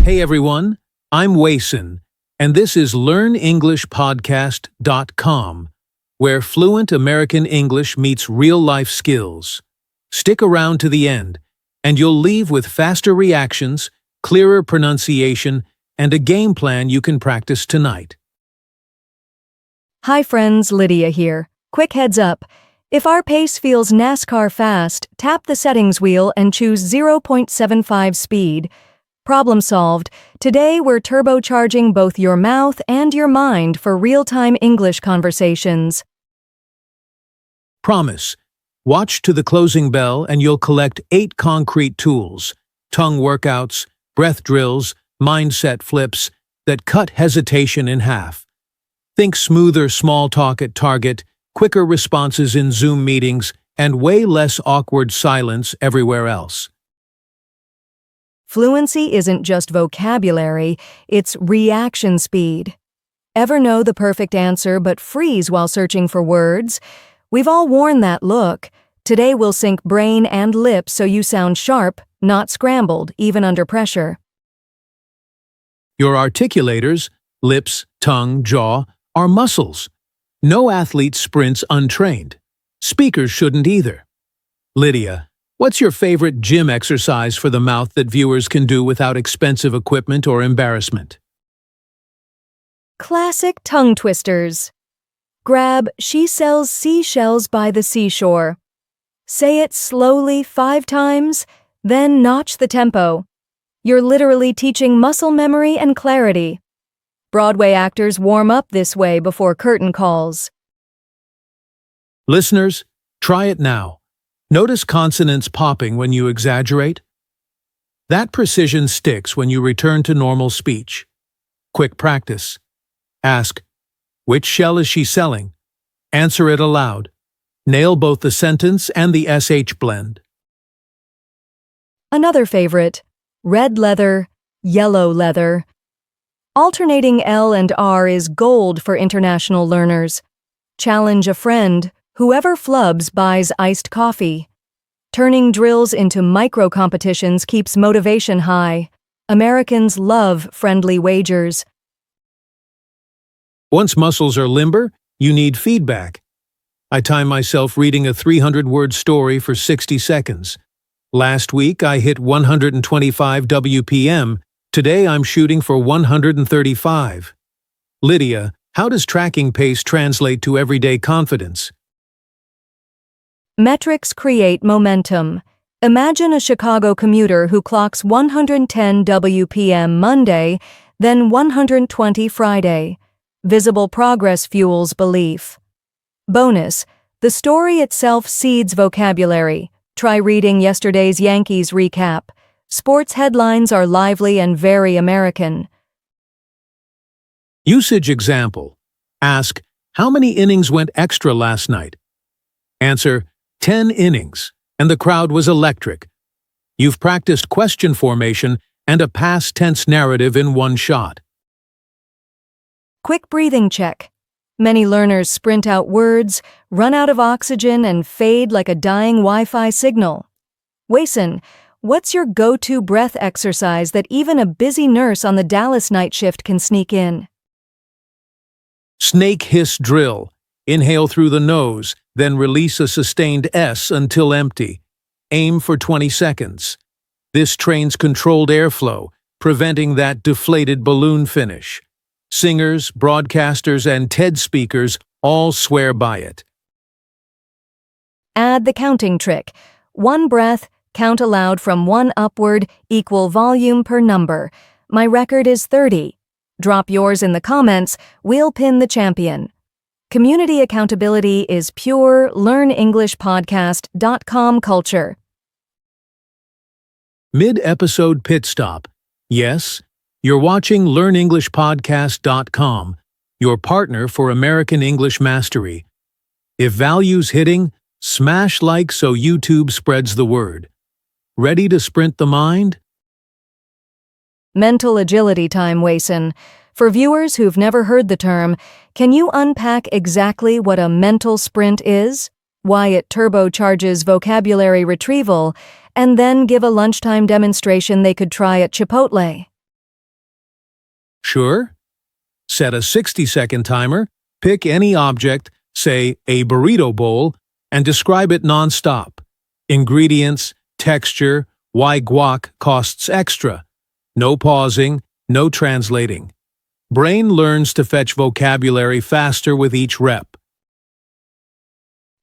Hey everyone, I'm Wason, and this is LearnEnglishPodcast.com, where fluent American English meets real-life skills. Stick around to the end, and you'll leave with faster reactions, clearer pronunciation, and a game plan you can practice tonight. Hi friends, Lydia here. Quick heads up. If our pace feels NASCAR fast, tap the settings wheel and choose 0.75 speed. Problem solved. Today we're turbocharging both your mouth and your mind for real-time English conversations. Promise. Watch to the closing bell and you'll collect 8 concrete tools, tongue workouts, breath drills, mindset flips that cut hesitation in half. Think smoother small talk at Target, quicker responses in Zoom meetings, and way less awkward silence everywhere else. Fluency isn't just vocabulary, it's reaction speed. Ever know the perfect answer but freeze while searching for words? We've all worn that look. Today we'll sync brain and lips so you sound sharp, not scrambled, even under pressure. Your articulators, lips, tongue, jaw, are muscles. No athlete sprints untrained. Speakers shouldn't either. Lydia, what's your favorite gym exercise for the mouth that viewers can do without expensive equipment or embarrassment? Classic tongue twisters. Grab "She sells seashells by the seashore." Say it slowly 5 times, then notch the tempo. You're literally teaching muscle memory and clarity. Broadway actors warm up this way before curtain calls. Listeners, try it now. Notice consonants popping when you exaggerate? That precision sticks when you return to normal speech. Quick practice. Ask, which shell is she selling? Answer it aloud. Nail both the sentence and the SH blend. Another favorite, red leather, yellow leather. Alternating L and R is gold for international learners. Challenge a friend. Whoever flubs buys iced coffee. Turning drills into micro-competitions keeps motivation high. Americans love friendly wagers. Once muscles are limber, you need feedback. I time myself reading a 300-word story for 60 seconds. Last week, I hit 125 WPM. Today, I'm shooting for 135. Lydia, how does tracking pace translate to everyday confidence? Metrics create momentum. Imagine a Chicago commuter who clocks 110 WPM Monday, then 120 Friday. Visible progress fuels belief. Bonus, the story itself seeds vocabulary. Try reading yesterday's Yankees recap. Sports headlines are lively and very American. Usage example. Ask, how many innings went extra last night? Answer, 10 innings, and the crowd was electric. You've practiced question formation and a past tense narrative in one shot. Quick breathing check. Many learners sprint out words, run out of oxygen, and fade like a dying Wi-Fi signal. Wason, what's your go-to breath exercise that even a busy nurse on the Dallas night shift can sneak in? Snake hiss drill. Inhale through the nose, then release a sustained S until empty. Aim for 20 seconds. This trains controlled airflow, preventing that deflated balloon finish. Singers, broadcasters, and TED speakers all swear by it. Add the counting trick. 1 breath, count aloud from 1 upward, equal volume per number. My record is 30. Drop yours in the comments, we'll pin the champion. Community accountability is pure LearnEnglishPodcast.com culture. Mid-episode pit stop. Yes, you're watching LearnEnglishPodcast.com, your partner for American English mastery. If value's hitting, smash like so YouTube spreads the word. Ready to sprint the mind? Mental agility time, Wason. For viewers who've never heard the term, can you unpack exactly what a mental sprint is, why it turbocharges vocabulary retrieval, and then give a lunchtime demonstration they could try at Chipotle? Sure? Set a 60-second timer, pick any object, say a burrito bowl, and describe it non-stop. Ingredients, texture, why guac costs extra. No pausing, no translating. Brain learns to fetch vocabulary faster with each rep.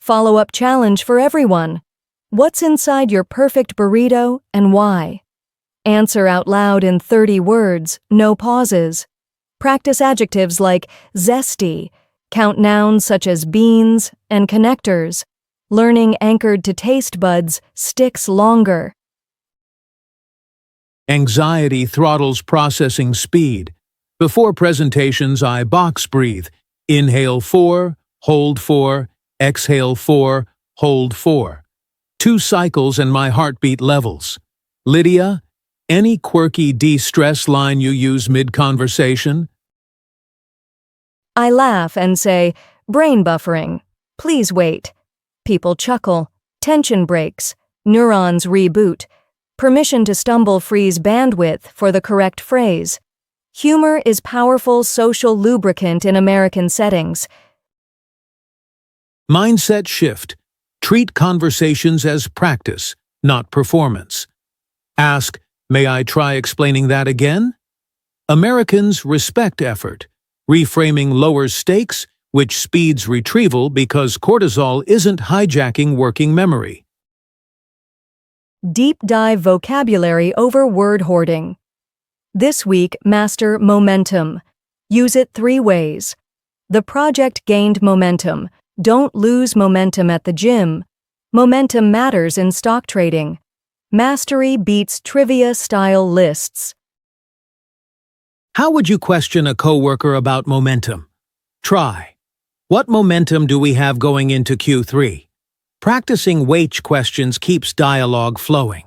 Follow-up challenge for everyone. What's inside your perfect burrito and why? Answer out loud in 30 words, no pauses. Practice adjectives like zesty. Count nouns such as beans and connectors. Learning anchored to taste buds sticks longer. Anxiety throttles processing speed. Before presentations, I box breathe. Inhale 4, hold 4, exhale 4, hold 4. 2 cycles and my heartbeat levels. Lydia, any quirky de-stress line you use mid-conversation? I laugh and say, brain buffering. Please wait. People chuckle. Tension breaks. Neurons reboot. Permission to stumble frees bandwidth for the correct phrase. Humor is powerful social lubricant in American settings. Mindset shift. Treat conversations as practice, not performance. Ask, may I try explaining that again? Americans respect effort. Reframing lowers stakes, which speeds retrieval because cortisol isn't hijacking working memory. Deep dive vocabulary over word hoarding. This week, master momentum. Use it 3 ways. The project gained momentum. Don't lose momentum at the gym. Momentum matters in stock trading. Mastery beats trivia-style lists. How would you question a coworker about momentum? Try. What momentum do we have going into Q3? Practicing WH questions keeps dialogue flowing.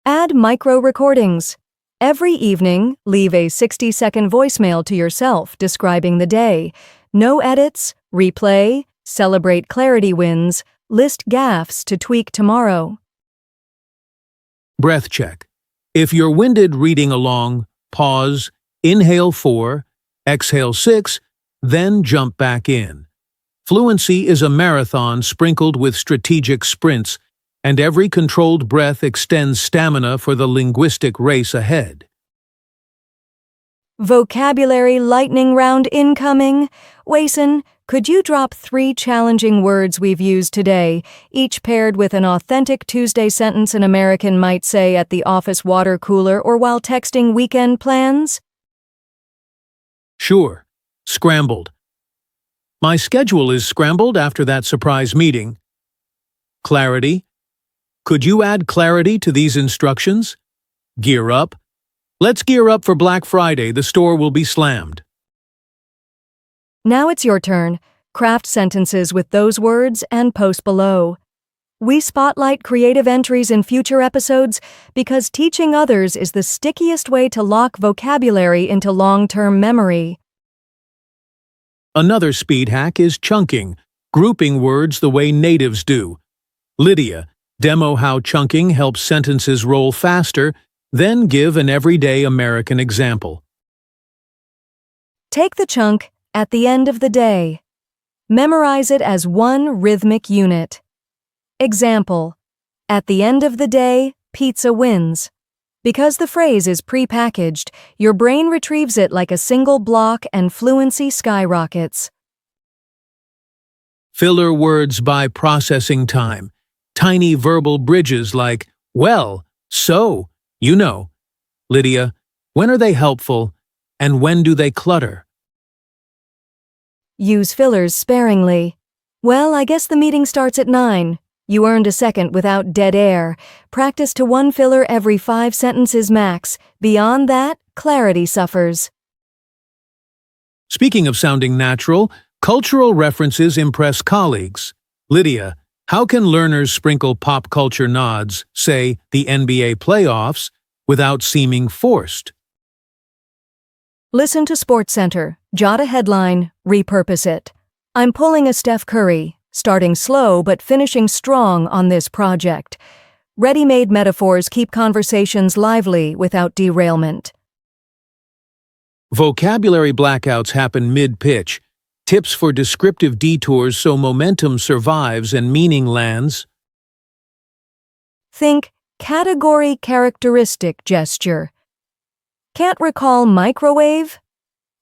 Add micro-recordings. Every evening, leave a 60-second voicemail to yourself describing the day. No edits, replay, celebrate clarity wins, list gaffes to tweak tomorrow. Breath check. If you're winded reading along, pause, inhale 4, exhale 6, then jump back in. Fluency is a marathon sprinkled with strategic sprints, and every controlled breath extends stamina for the linguistic race ahead. Vocabulary lightning round incoming. Wason, could you drop 3 challenging words we've used today, each paired with an authentic Tuesday sentence an American might say at the office water cooler or while texting weekend plans? Sure. Scrambled. My schedule is scrambled after that surprise meeting. Clarity. Could you add clarity to these instructions? Gear up. Let's gear up for Black Friday. The store will be slammed. Now it's your turn. Craft sentences with those words and post below. We spotlight creative entries in future episodes because teaching others is the stickiest way to lock vocabulary into long-term memory. Another speed hack is chunking, grouping words the way natives do. Lydia, demo how chunking helps sentences roll faster, then give an everyday American example. Take the chunk at the end of the day. Memorize it as one rhythmic unit. Example: at the end of the day, pizza wins. Because the phrase is pre-packaged, your brain retrieves it like a single block and fluency skyrockets. Filler words by processing time. Tiny verbal bridges like, well, so, you know. Lydia, when are they helpful, and when do they clutter? Use fillers sparingly. Well, I guess the meeting starts at 9. You earned a second without dead air. Practice to 1 filler every 5 sentences max. Beyond that, clarity suffers. Speaking of sounding natural, cultural references impress colleagues. Lydia, how can learners sprinkle pop culture nods, say the NBA playoffs, without seeming forced? Listen to SportsCenter, jot a headline, repurpose it. I'm pulling a Steph Curry, starting slow but finishing strong on this project. Ready-made metaphors keep conversations lively without derailment. Vocabulary blackouts happen mid-pitch. Tips for descriptive detours so momentum survives and meaning lands. Think category characteristic gesture. Can't recall microwave?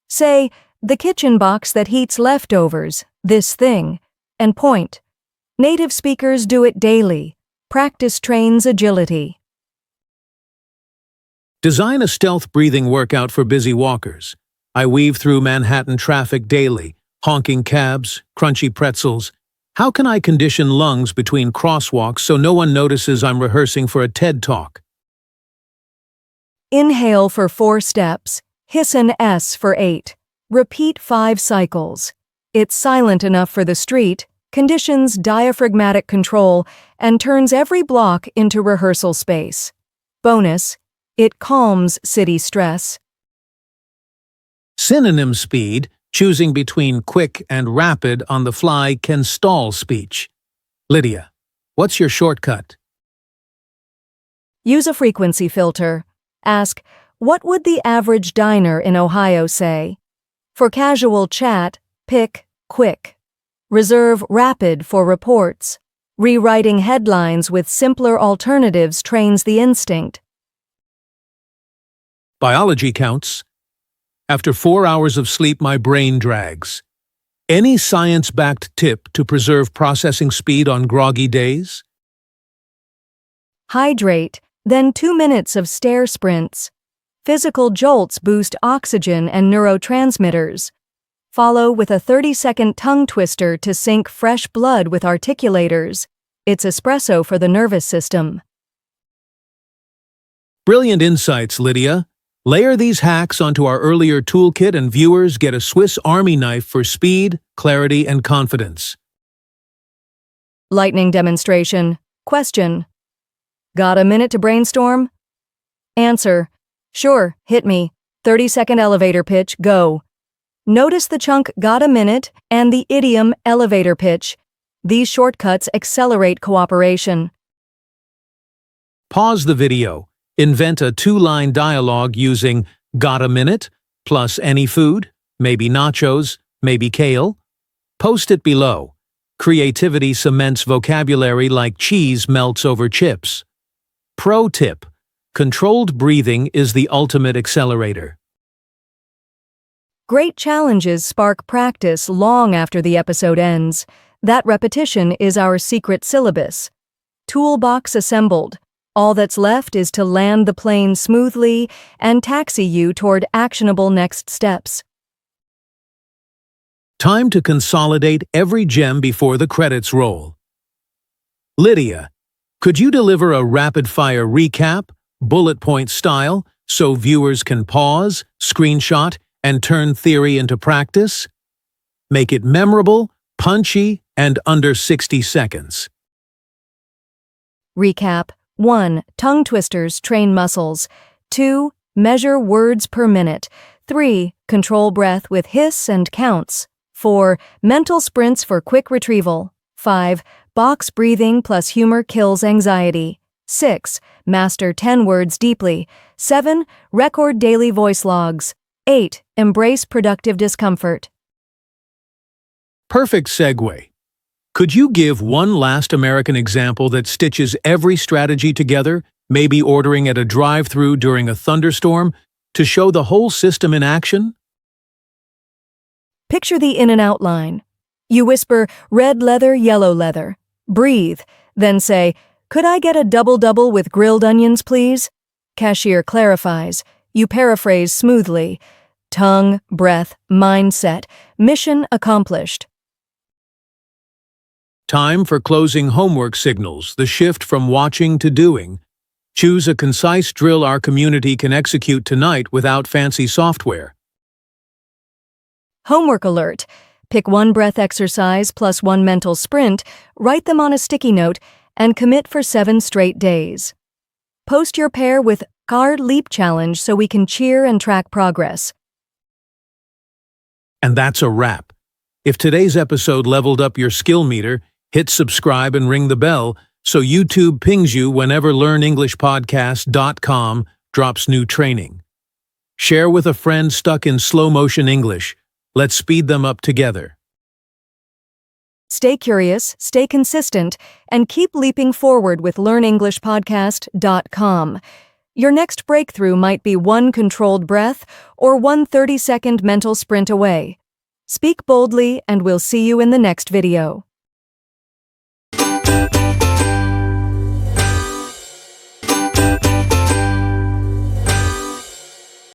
Say, the kitchen box that heats leftovers, this thing, and point. Native speakers do it daily. Practice trains agility. Design a stealth breathing workout for busy walkers. I weave through Manhattan traffic daily, honking cabs, crunchy pretzels. How can I condition lungs between crosswalks so no one notices I'm rehearsing for a TED Talk? Inhale for 4 steps. Hiss an S for 8. Repeat 5 cycles. It's silent enough for the street, conditions diaphragmatic control, and turns every block into rehearsal space. Bonus, it calms city stress. Synonym speed, choosing between quick and rapid on the fly can stall speech. Lydia, what's your shortcut? Use a frequency filter. Ask, what would the average diner in Ohio say? For casual chat, pick quick. Reserve rapid for reports. Rewriting headlines with simpler alternatives trains the instinct. Biology counts. After 4 hours of sleep, my brain drags. Any science-backed tip to preserve processing speed on groggy days? Hydrate, then 2 minutes of stair sprints. Physical jolts boost oxygen and neurotransmitters. Follow with a 30-second tongue twister to sync fresh blood with articulators. It's espresso for the nervous system. Brilliant insights, Lydia. Layer these hacks onto our earlier toolkit and viewers get a Swiss Army knife for speed, clarity, and confidence. Lightning demonstration. Question. Got a minute to brainstorm? Answer. Sure, hit me. 30-second elevator pitch, go. Notice the chunk got a minute and the idiom elevator pitch. These shortcuts accelerate cooperation. Pause the video. Invent a 2-line dialogue using "got a minute" plus any food, maybe nachos, maybe kale. Post it below. Creativity cements vocabulary like cheese melts over chips. Pro tip: controlled breathing is the ultimate accelerator. Great challenges spark practice long after the episode ends. That repetition is our secret syllabus. Toolbox assembled. All that's left is to land the plane smoothly and taxi you toward actionable next steps. Time to consolidate every gem before the credits roll. Lydia, could you deliver a rapid-fire recap, bullet point style, so viewers can pause, screenshot, and turn theory into practice? Make it memorable, punchy, and under 60 seconds. Recap. 1. Tongue twisters train muscles. 2. Measure words per minute. 3. Control breath with hiss and counts. 4. Mental sprints for quick retrieval. 5. Box breathing plus humor kills anxiety. 6. Master 10 words deeply. 7. Record daily voice logs. 8. Embrace productive discomfort. Perfect segue. Could you give one last American example that stitches every strategy together, maybe ordering at a drive-thru during a thunderstorm, to show the whole system in action? Picture the in and out line. You whisper, red leather, yellow leather. Breathe, then say, could I get a double-double with grilled onions, please? Cashier clarifies. You paraphrase smoothly. Tongue, breath, mindset. Mission accomplished. Time for closing homework signals, the shift from watching to doing. Choose a concise drill our community can execute tonight without fancy software. Homework alert. Pick 1 breath exercise plus 1 mental sprint, write them on a sticky note, and commit for 7 straight days. Post your pair with Card Leap Challenge so we can cheer and track progress. And that's a wrap. If today's episode leveled up your skill meter, hit subscribe and ring the bell so YouTube pings you whenever LearnEnglishPodcast.com drops new training. Share with a friend stuck in slow-motion English. Let's speed them up together. Stay curious, stay consistent, and keep leaping forward with LearnEnglishPodcast.com. Your next breakthrough might be one controlled breath or one 30-second mental sprint away. Speak boldly, and we'll see you in the next video.